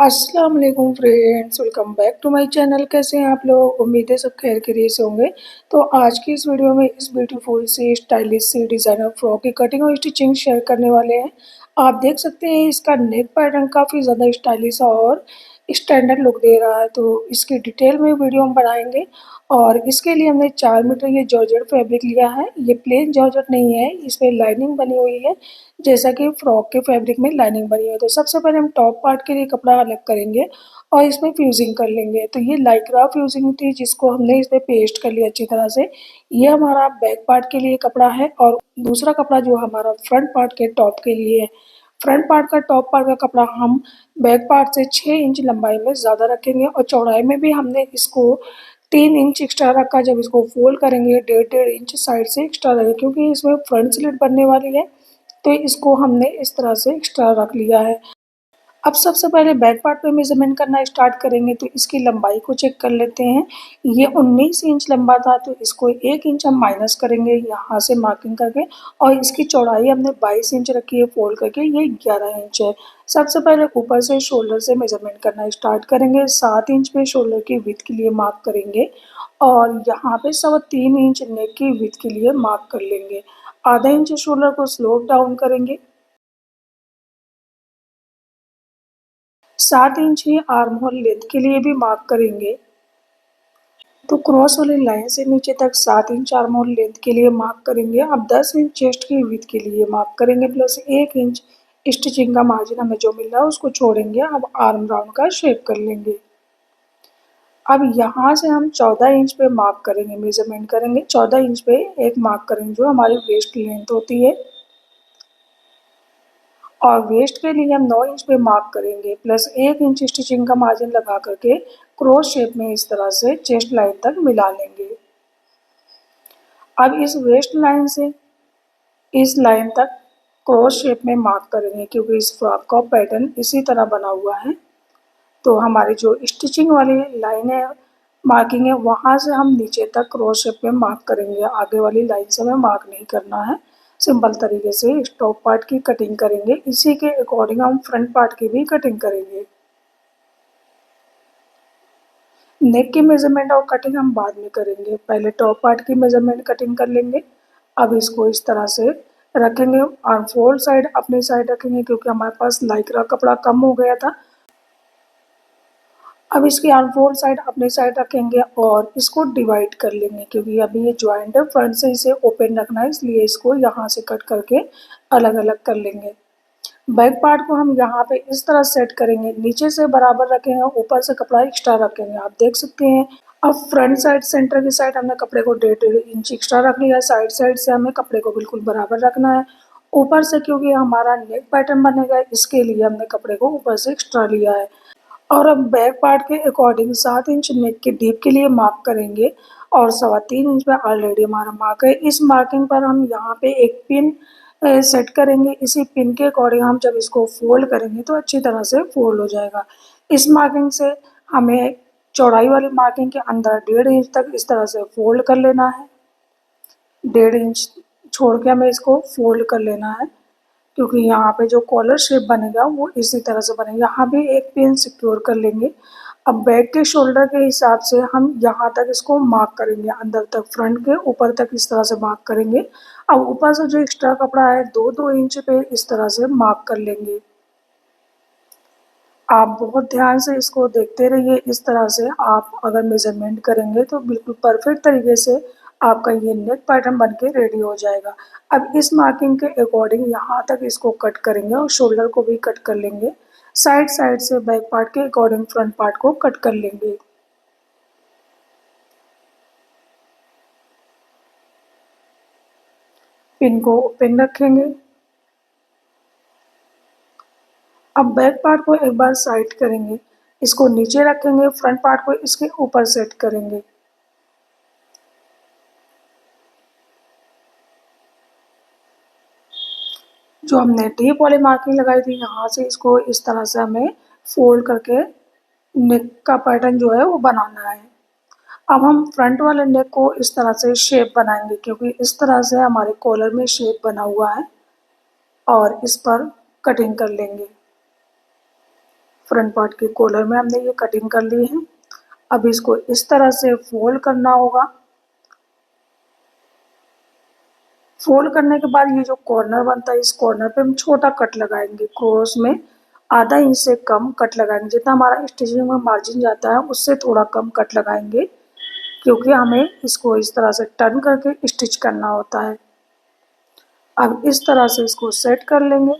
अस्सलाम वालेकुम friends, welcome back to my channel. कैसे हैं आप लोग? उम्मीद है सब खैर खैरियत से होंगे। तो आज की इस वीडियो में इस ब्यूटीफुल सी स्टाइलिश सी डिज़ाइनर फ्रॉक की कटिंग और स्टिचिंग शेयर करने वाले हैं। आप देख सकते हैं इसका नेक पैटर्न काफ़ी ज़्यादा स्टाइलिश और स्टैंडर्ड लुक दे रहा है। तो इसकी डिटेल में वीडियो हम बनाएंगे और इसके लिए हमने 4 मीटर ये जॉर्जेट फैब्रिक लिया है। ये प्लेन जॉर्जेट नहीं है, इसमें लाइनिंग बनी हुई है, जैसा कि फ्रॉक के फैब्रिक में लाइनिंग बनी है। तो सबसे पहले हम टॉप पार्ट के लिए कपड़ा अलग करेंगे और इसमें फ्यूजिंग कर लेंगे। तो ये लाइक्रा फ्यूजिंग थी जिसको हमने इसमें पेस्ट कर लिया अच्छी तरह से। ये हमारा बैक पार्ट के लिए कपड़ा है और दूसरा कपड़ा जो हमारा फ्रंट पार्ट के टॉप के लिए है। फ्रंट पार्ट का टॉप पार्ट का कपड़ा हम बैक पार्ट से 6 इंच लंबाई में ज़्यादा रखेंगे और चौड़ाई में भी हमने इसको 3 इंच एक्स्ट्रा रखा। जब इसको फोल्ड करेंगे 1.5 इंच साइड से एक्स्ट्रा रखेंगे, क्योंकि इसमें फ्रंट स्लिट बनने वाली है। तो इसको हमने इस तरह से एक्स्ट्रा रख लिया है। अब सबसे पहले बैक पार्ट पे मेज़रमेंट करना स्टार्ट करेंगे, तो इसकी लंबाई को चेक कर लेते हैं। ये 19 इंच लंबा था, तो इसको 1 इंच हम माइनस करेंगे यहाँ से मार्किंग करके, और इसकी चौड़ाई हमने 22 इंच रखी है फोल्ड करके, ये 11 इंच है। सबसे पहले ऊपर से शोल्डर से मेज़रमेंट करना स्टार्ट करेंगे। 7 इंच पे शोल्डर की विड्थ के लिए मार्क करेंगे और यहाँ पे 3.25 इंच नेक की विड्थ के लिए मार्क कर लेंगे। आधा इंच शोल्डर को स्लोप डाउन करेंगे। 7 इंच ही आर्म होल लेंथ के लिए भी मार्क करेंगे। तो क्रॉस वाली लाइन से नीचे तक 7 इंच आर्म होल लेंथ के लिए मार्क करेंगे। अब 10 इंच चेस्ट की विड्थ के लिए मार्क करेंगे, प्लस 1 इंच स्टिचिंग का मार्जिन हमें जो मिल रहा है उसको छोड़ेंगे। अब आर्म राउंड का शेप कर लेंगे। अब यहाँ से हम 14 इंच पे मार्क करेंगे, मेजरमेंट करेंगे। 14 इंच पे एक मार्क करेंगे जो हमारी वेस्ट लेंथ होती है, और वेस्ट के लिए हम 9 इंच पे मार्क करेंगे, प्लस 1 इंच स्टिचिंग का मार्जिन लगा करके क्रॉस शेप में इस तरह से चेस्ट लाइन तक मिला लेंगे। अब इस वेस्ट लाइन से इस लाइन तक क्रॉस शेप में मार्क करेंगे, क्योंकि इस फ्रॉक का पैटर्न इसी तरह बना हुआ है। तो हमारी जो स्टिचिंग वाली लाइन है, मार्किंग है, वहाँ से हम नीचे तक क्रॉस शेप में मार्क करेंगे। आगे वाली लाइन से हमें मार्क नहीं करना है। सिंपल तरीके से इस टॉप पार्ट की कटिंग करेंगे। इसी के अकॉर्डिंग हम फ्रंट पार्ट की भी कटिंग करेंगे। नेक की मेजरमेंट और कटिंग हम बाद में करेंगे, पहले टॉप पार्ट की मेजरमेंट कटिंग कर लेंगे। अब इसको इस तरह से रखेंगे, आर्म फोल्ड साइड अपनी साइड रखेंगे, क्योंकि हमारे पास लाइक्रा कपड़ा कम हो गया था। अब इसकी आर्म फोल्ड साइड अपनी साइड रखेंगे और इसको डिवाइड कर लेंगे, क्योंकि अभी ये जॉइंट है, फ्रंट से इसे ओपन रखना है, इसलिए इसको यहाँ से कट करके अलग अलग कर लेंगे। बैक पार्ट को हम यहाँ पे इस तरह सेट करेंगे, नीचे से बराबर रखेंगे, ऊपर से कपड़ा एक्स्ट्रा रखेंगे। आप देख सकते हैं। अब फ्रंट साइड सेंटर की साइड हमने कपड़े को 1.5 इंच एक्स्ट्रा रख लिया है। साइड साइड से हमें कपड़े को बिल्कुल बराबर रखना है। ऊपर से क्योंकि हमारा नेक पैटर्न बनेगा, इसके लिए हमने कपड़े को ऊपर से एक्स्ट्रा लिया है। और अब बैक पार्ट के अकॉर्डिंग 7 इंच नेक के डीप के लिए मार्क करेंगे और 3.25 इंच पे ऑलरेडी हमारा मार्क है। इस मार्किंग पर हम यहाँ पे एक पिन सेट करेंगे। इसी पिन के अकॉर्डिंग हम जब इसको फोल्ड करेंगे तो अच्छी तरह से फोल्ड हो जाएगा। इस मार्किंग से हमें चौड़ाई वाली मार्किंग के अंदर 1.5 इंच तक इस तरह से फोल्ड कर लेना है। 1.5 इंच छोड़ के हमें इसको फोल्ड कर लेना है, क्योंकि यहाँ पे जो कॉलर शेप बनेगा वो इसी तरह से बनेगा। यहाँ भी एक पिन सिक्योर कर लेंगे। अब बैक के शोल्डर के हिसाब से हम यहाँ तक इसको मार्क करेंगे, अंदर तक, फ्रंट के ऊपर तक इस तरह से मार्क करेंगे। अब ऊपर से जो एक्स्ट्रा कपड़ा है 2-2 इंच पे इस तरह से मार्क कर लेंगे। आप बहुत ध्यान से इसको देखते रहिए। इस तरह से आप अगर मेज़रमेंट करेंगे तो बिल्कुल परफेक्ट तरीके से आपका ये नेक पैटर्न बन के रेडी हो जाएगा। अब इस मार्किंग के अकॉर्डिंग यहाँ तक इसको कट करेंगे और शोल्डर को भी कट कर लेंगे। साइड साइड से बैक पार्ट के अकॉर्डिंग फ्रंट पार्ट को कट कर लेंगे। पिन को पिन रखेंगे। अब बैक पार्ट को एक बार साइड करेंगे, इसको नीचे रखेंगे, फ्रंट पार्ट को इसके ऊपर सेट करेंगे। जो हमने डीप वाली मार्किंग लगाई थी, यहाँ से इसको इस तरह से हमें फोल्ड करके नेक का पैटर्न जो है वो बनाना है। अब हम फ्रंट वाले नेक को इस तरह से शेप बनाएंगे, क्योंकि इस तरह से हमारे कॉलर में शेप बना हुआ है, और इस पर कटिंग कर लेंगे। फ्रंट पार्ट के कॉलर में हमने ये कटिंग कर ली है। अब इसको इस तरह से फोल्ड करना होगा। फोल्ड करने के बाद ये जो कॉर्नर बनता है, इस कॉर्नर पे हम छोटा कट लगाएंगे, क्रॉस में आधा इंच से कम कट लगाएंगे। जितना हमारा स्टिचिंग में मार्जिन जाता है उससे थोड़ा कम कट लगाएंगे, क्योंकि हमें इसको इस तरह से टर्न करके स्टिच करना होता है। अब इस तरह से इसको सेट कर लेंगे।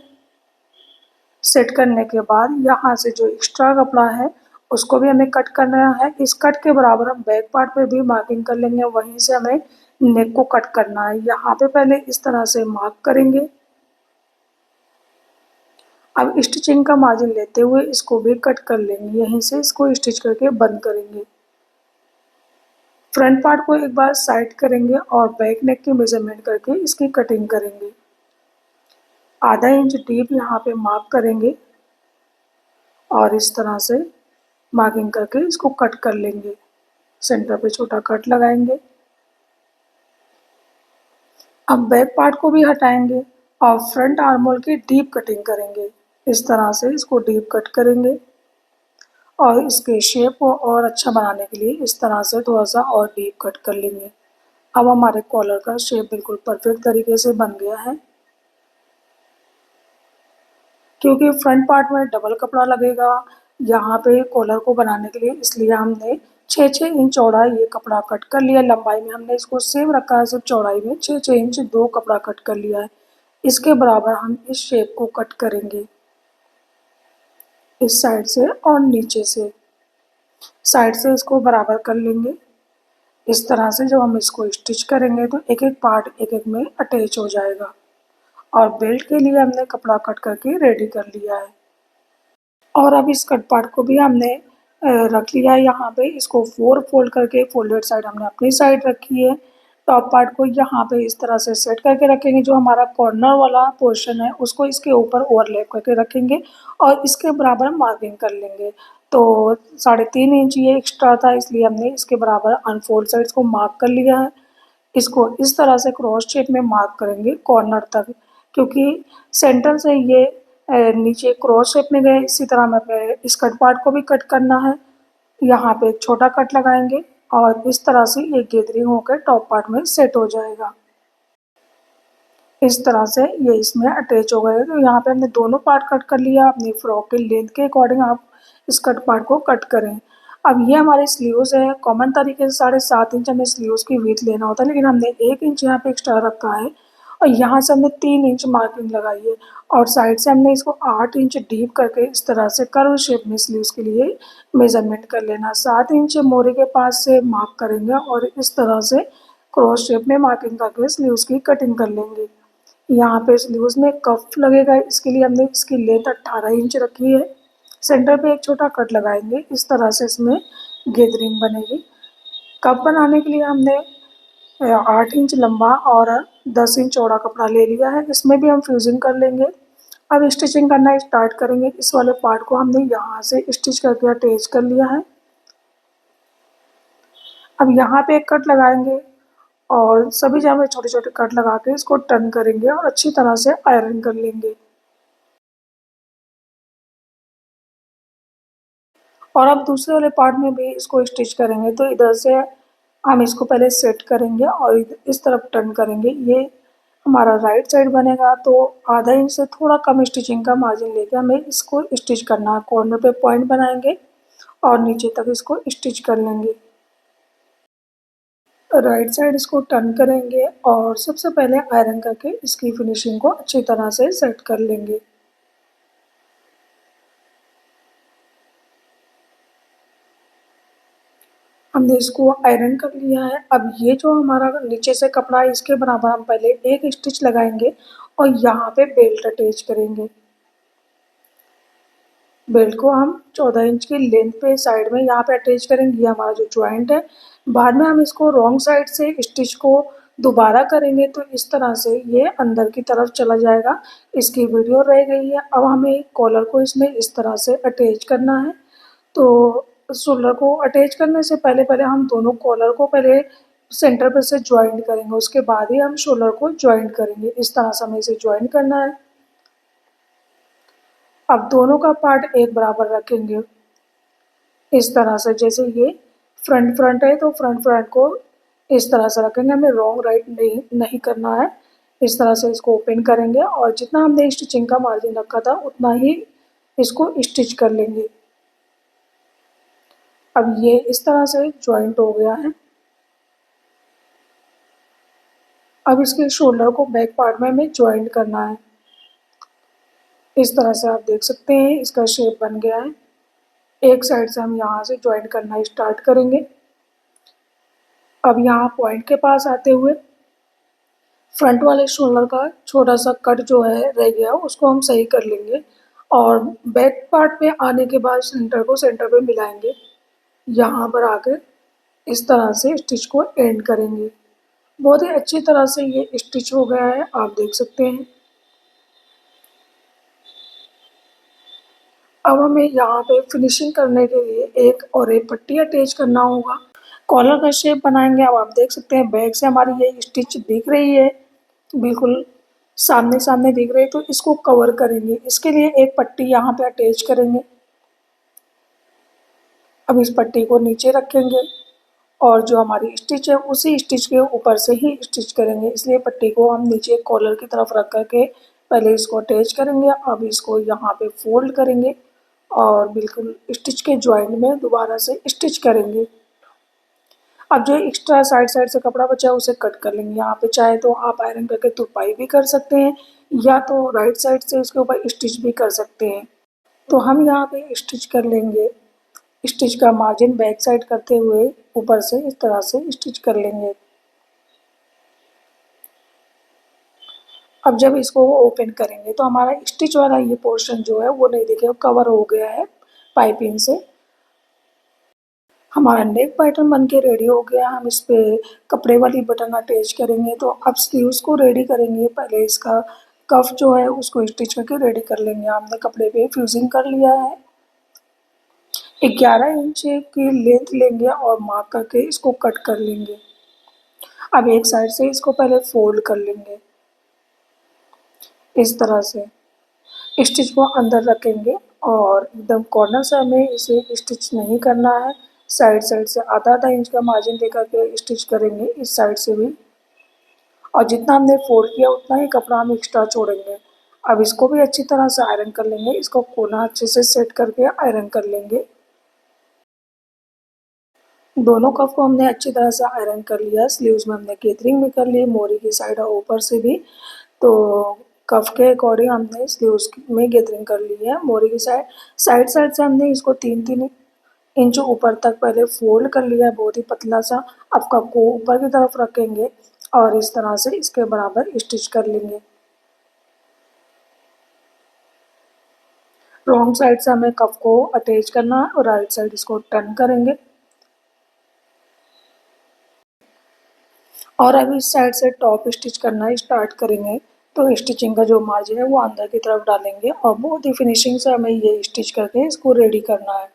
सेट करने के बाद यहाँ से जो एक्स्ट्रा कपड़ा है उसको भी हमें कट करना है। इस कट के बराबर हम बैक पार्ट पे भी मार्किंग कर लेंगे, वहीं से हमें नेक को कट करना है। यहाँ पे पहले इस तरह से मार्क करेंगे। अब स्टिचिंग का मार्जिन लेते हुए इसको भी कट कर लेंगे, यहीं से इसको स्टिच करके बंद करेंगे। फ्रंट पार्ट को एक बार साइड करेंगे और बैक नेक की मेजरमेंट करके इसकी कटिंग करेंगे। आधा इंच डीप यहाँ पे मार्क करेंगे और इस तरह से मार्किंग करके इसको कट कर लेंगे। सेंटर पे छोटा कट लगाएंगे। अब बैक पार्ट को भी हटाएंगे और फ्रंट आर्म होल की डीप कटिंग करेंगे। इस तरह से इसको डीप कट करेंगे और इसके शेप को और अच्छा बनाने के लिए इस तरह से थोड़ा सा और डीप कट कर लेंगे। अब हमारे कॉलर का शेप बिल्कुल परफेक्ट तरीके से बन गया है। क्योंकि फ्रंट पार्ट में डबल कपड़ा लगेगा यहाँ पे कॉलर को बनाने के लिए, इसलिए हमने 6-6 इंच चौड़ा ये कपड़ा कट कर लिया। लंबाई में हमने इसको सेम रखा है, सिर्फ चौड़ाई में 6-6 इंच 2 कपड़ा कट कर लिया है। इसके बराबर हम इस शेप को कट करेंगे, इस साइड से और नीचे से। साइड से इसको बराबर कर लेंगे। इस तरह से जब हम इसको स्टिच करेंगे तो एक एक पार्ट एक एक में अटैच हो जाएगा। और बेल्ट के लिए हमने कपड़ा कट करके रेडी कर लिया है। और अब इस कट पार्ट को भी हमने रख लिया है यहाँ पे। इसको 4 फोल्ड करके फोल्डेड साइड हमने अपनी साइड रखी है। टॉप पार्ट को यहाँ पे इस तरह से सेट करके रखेंगे। जो हमारा कॉर्नर वाला पोर्शन है उसको इसके ऊपर ओवरलैप करके रखेंगे और इसके बराबर हम मार्किंग कर लेंगे। तो 3.5 इंच ये एक्स्ट्रा था, इसलिए हमने इसके बराबर अनफोल्ड साइड्स को मार्क कर लिया है। इसको इस तरह से क्रॉस शेप में मार्क करेंगे कॉर्नर तक, क्योंकि सेंटर से ये नीचे क्रॉस शेप में गए। इसी तरह हमें अपने इस कट पार्ट को भी कट करना है। यहाँ पे एक छोटा कट लगाएंगे और इस तरह से ये गैदरिंग होकर टॉप पार्ट में सेट हो जाएगा। इस तरह से ये इसमें अटैच हो गए। तो यहाँ पे हमने दोनों पार्ट कट कर लिया। अपनी फ्रॉक के लेंथ के अकॉर्डिंग आप इस कट पार्ट को कट करें। अब ये हमारे स्लीव्स है। कॉमन तरीके से 7.5 इंच हमें स्लीव्स की विड्थ लेना होता है, लेकिन हमने 1 इंच यहाँ पे एक्स्ट्रा रखा है और यहाँ से हमने 3 इंच मार्किंग लगाई है और साइड से हमने इसको 8 इंच डीप करके इस तरह से कर्व शेप में स्लीव्स के लिए मेजरमेंट कर लेना। 7 इंच मोरे के पास से मार्क करेंगे और इस तरह से क्रॉस शेप में मार्किंग करके स्लीव्स की कटिंग कर लेंगे। यहाँ पे स्लीव्स में कफ लगेगा, इसके लिए हमने इसकी लेंथ 18 इंच रखी है। सेंटर पे एक छोटा कट लगाएंगे, इस तरह से इसमें गैदरिंग बनेगी। कप बनाने के लिए हमने 8 इंच लंबा और 10 इंच चौड़ा कपड़ा ले लिया है। इसमें भी हम फ्यूजिंग कर लेंगे। अब स्टिचिंग करना स्टार्ट करेंगे। इस वाले पार्ट को हमने यहाँ से स्टिच करके अटैच कर लिया है। अब यहाँ पे एक कट लगाएंगे और सभी जगह छोटे छोटे कट लगा के इसको टर्न करेंगे और अच्छी तरह से आयरन कर लेंगे। और अब दूसरे वाले पार्ट में भी इसको स्टिच करेंगे। तो इधर से हम इसको पहले सेट करेंगे और इस तरफ टर्न करेंगे। ये हमारा राइट साइड बनेगा। तो आधा इंच से थोड़ा कम स्टिचिंग का मार्जिन लेके हमें इसको स्टिच करना है। कॉर्नर पे पॉइंट बनाएंगे और नीचे तक इसको स्टिच कर लेंगे। राइट साइड इसको टर्न करेंगे और सबसे पहले आयरन करके इसकी फिनिशिंग को अच्छी तरह से सेट कर लेंगे। हमने इसको आयरन कर लिया है। अब ये जो हमारा नीचे से कपड़ा है इसके बराबर हम पहले एक स्टिच लगाएंगे और यहाँ पे बेल्ट अटैच करेंगे। बेल्ट को हम 14 इंच की लेंथ पे साइड में यहाँ पे अटैच करेंगे। ये हमारा जो जॉइंट है, बाद में हम इसको रॉन्ग साइड से स्टिच को दोबारा करेंगे तो इस तरह से ये अंदर की तरफ चला जाएगा। इसकी वीडियो रह गई है। अब हमें कॉलर को इसमें इस तरह से अटैच करना है। तो शोल्डर को अटैच करने से पहले पहले हम दोनों कॉलर को पहले सेंटर पे से ज्वाइंट करेंगे, उसके बाद ही हम शोल्डर को ज्वाइंट करेंगे। इस तरह से हमें इसे ज्वाइंट करना है। अब दोनों का पार्ट एक बराबर रखेंगे इस तरह से। जैसे ये फ्रंट फ्रंट है तो फ्रंट फ्रंट को इस तरह से रखेंगे, हमें रॉन्ग राइट नहीं करना है। इस तरह से इसको ओपन करेंगे और जितना हमने स्टिचिंग का मार्जिन रखा था उतना ही इसको स्टिच कर लेंगे। अब ये इस तरह से जॉइंट हो गया है। अब इसके शोल्डर को बैक पार्ट में हमें जॉइंट करना है। इस तरह से आप देख सकते हैं इसका शेप बन गया है। एक साइड से हम यहाँ से जॉइंट करना स्टार्ट करेंगे। अब यहाँ पॉइंट के पास आते हुए फ्रंट वाले शोल्डर का छोटा सा कट जो है रह गया उसको हम सही कर लेंगे और बैक पार्ट पे आने के बाद सेंटर को सेंटर पे मिलाएंगे। यहाँ पर आकर इस तरह से स्टिच को एंड करेंगे। बहुत ही अच्छी तरह से ये स्टिच हो गया है, आप देख सकते हैं। अब हमें यहाँ पे फिनिशिंग करने के लिए एक और एक पट्टी अटैच करना होगा। कॉलर का शेप बनाएंगे। अब आप देख सकते हैं बैक से हमारी ये स्टिच दिख रही है, बिल्कुल सामने सामने दिख रही है, तो इसको कवर करेंगे। इसके लिए एक पट्टी यहाँ पे अटैच करेंगे। अब इस पट्टी को नीचे रखेंगे और जो हमारी स्टिच है उसी स्टिच के ऊपर से ही स्टिच करेंगे, इसलिए पट्टी को हम नीचे कॉलर की तरफ रख करके पहले इसको अटैच करेंगे। अब इसको यहाँ पे फोल्ड करेंगे और बिल्कुल स्टिच के जॉइंट में दोबारा से स्टिच करेंगे। अब जो एक्स्ट्रा साइड साइड से कपड़ा बचा है उसे कट कर लेंगे। यहाँ पे चाहे तो आप आयरन करके तुरपाई भी कर सकते हैं या तो राइट साइड से इसके ऊपर स्टिच भी कर सकते हैं। तो हम यहाँ पे स्टिच कर लेंगे। स्टिच का मार्जिन बैक साइड करते हुए ऊपर से इस तरह से स्टिच कर लेंगे। अब जब इसको ओपन करेंगे तो हमारा स्टिच वाला ये पोर्शन जो है वो नहीं दिखेगा, कवर हो गया है पाइपिंग से। हमारा नेक पैटर्न बन के रेडी हो गया। हम इस पे कपड़े वाली बटन अटैच करेंगे। तो अब स्लीव्स को रेडी करेंगे। पहले इसका कफ जो है उसको स्टिच करके रेडी कर लेंगे। हमने कपड़े पे फ्यूजिंग कर लिया है। 11 इंच की लेंथ लेंगे और मार्क करके इसको कट कर लेंगे। अब एक साइड से इसको पहले फोल्ड कर लेंगे इस तरह से। स्टिच को अंदर रखेंगे और एकदम कॉर्नर से हमें इसे स्टिच नहीं करना है। साइड साइड से आधा आधा इंच का मार्जिन लेकर के स्टिच करेंगे इस साइड से भी। और जितना हमने फोल्ड किया उतना ही कपड़ा हम एक्स्ट्रा छोड़ेंगे। अब इसको भी अच्छी तरह से आयरन कर लेंगे। इसको कोना अच्छे से सेट करके आयरन कर लेंगे। दोनों कफ को हमने अच्छी तरह से आयरन कर लिया। स्लीव्स में हमने केतरिंग भी कर ली, मोरी की साइड और ऊपर से भी। तो कफ के अकॉर्डिंग हमने स्लीव्स में गैदरिंग कर ली है। मोरी की साइड साइड साइड से हमने इसको 3-3 इंच ऊपर तक पहले फोल्ड कर लिया है, बहुत ही पतला सा। अब कप को ऊपर की तरफ रखेंगे और इस तरह से इसके बराबर स्टिच कर लेंगे। रॉन्ग साइड से हमें कप को अटैच करना है और राइट साइड इसको टर्न करेंगे। और अब इस साइड से टॉप स्टिच करना स्टार्ट करेंगे। तो स्टिचिंग का जो मार्जिन है वो अंदर की तरफ डालेंगे और बहुत ही फिनिशिंग से हमें ये स्टिच करके इसको रेडी करना है।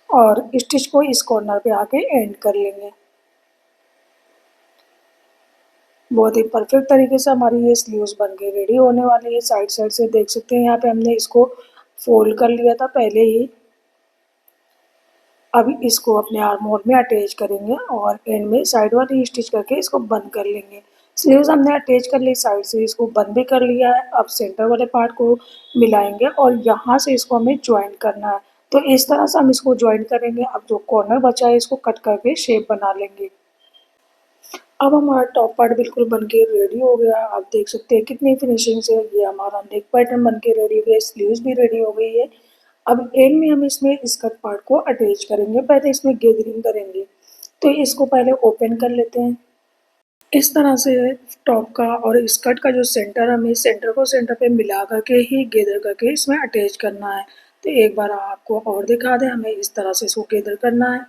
और स्टिच को इस कॉर्नर पे आके एंड कर लेंगे। बहुत ही परफेक्ट तरीके से हमारी ये स्लीव्स बन के रेडी होने वाली है। साइड साइड से देख सकते हैं यहाँ पे हमने इसको फोल्ड कर लिया था पहले ही। अब इसको अपने आर्म होल में अटैच करेंगे और एंड में साइड वाली स्टिच करके इसको बंद कर लेंगे। स्लीव्स हमने अटैच कर ली, साइड से इसको बंद भी कर लिया है। अब सेंटर वाले पार्ट को मिलाएंगे और यहाँ से इसको हमें ज्वाइंट करना है। तो इस तरह से हम इसको ज्वाइंट करेंगे। अब जो कॉर्नर बचा है इसको कट करके शेप बना लेंगे। अब हमारा टॉप पार्ट बिल्कुल बन के रेडी हो गया। आप देख सकते हैं कितनी फिनिशिंग से ये हमारा नेक पैटर्न बन के रेडी हो गया। स्लीव्स भी रेडी हो गई है। अब एंड में हम इसमें स्कर्ट पार्ट को अटैच करेंगे। पहले इसमें गैदरिंग करेंगे, तो इसको पहले ओपन कर लेते हैं। इस तरह से टॉप का और स्कर्ट का जो सेंटर, हमें सेंटर को सेंटर पे मिला करके ही गैदर करके इसमें अटैच करना है। तो एक बार आपको और दिखा दें, हमें इस तरह से इसको गैदर करना है।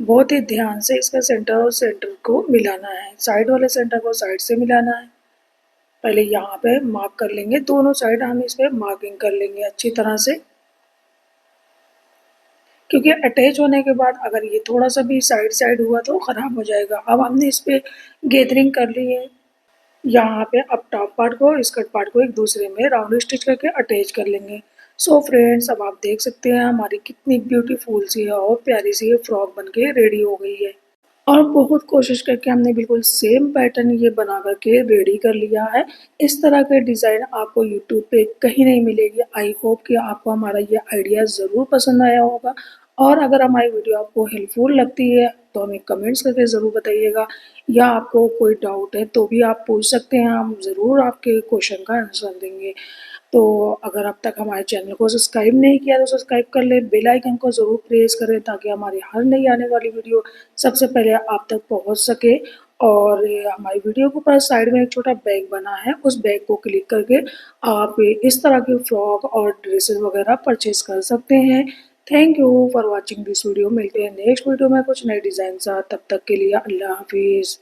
बहुत ही ध्यान से इसका सेंटर और सेंटर को मिलाना है। साइड वाले सेंटर को साइड से मिलाना है। पहले यहाँ पे मार्क कर लेंगे, दोनों साइड हम इस पे मार्किंग कर लेंगे अच्छी तरह से, क्योंकि अटैच होने के बाद अगर ये थोड़ा सा भी साइड साइड हुआ तो ख़राब हो जाएगा। अब हमने इस पे गैदरिंग कर ली है। यहाँ पे अब टॉप पार्ट को स्कर्ट पार्ट को एक दूसरे में राउंड स्टिच करके अटैच कर लेंगे। सो फ्रेंड्स, अब आप देख सकते हैं हमारी कितनी ब्यूटीफुल सी है और प्यारी सी ये फ्रॉक बनके रेडी हो गई है। और बहुत कोशिश करके हमने बिल्कुल सेम पैटर्न ये बना करके रेडी कर लिया है। इस तरह के डिज़ाइन आपको यूट्यूब पे कहीं नहीं मिलेगी। आई होप कि आपको हमारा ये आइडिया ज़रूर पसंद आया होगा, और अगर हमारी वीडियो आपको हेल्पफुल लगती है तो हमें कमेंट्स करके ज़रूर बताइएगा, या आपको कोई डाउट है तो भी आप पूछ सकते हैं, हम ज़रूर आपके क्वेश्चन का आंसर देंगे। तो अगर अब तक हमारे चैनल को सब्सक्राइब नहीं किया तो सब्सक्राइब कर लें, बेल आइकन को ज़रूर प्रेस करें ताकि हमारी हर नई आने वाली वीडियो सबसे पहले आप तक पहुंच सके। और हमारी वीडियो के ऊपर साइड में एक छोटा बैग बना है, उस बैग को क्लिक करके आप इस तरह के फ्रॉक और ड्रेसेस वगैरह परचेज कर सकते हैं। Thank you for watching this video. मिलते हैं नेक्स्ट वीडियो में कुछ नए डिज़ाइन साथ, तब तक के लिए अल्लाह हाफिज़।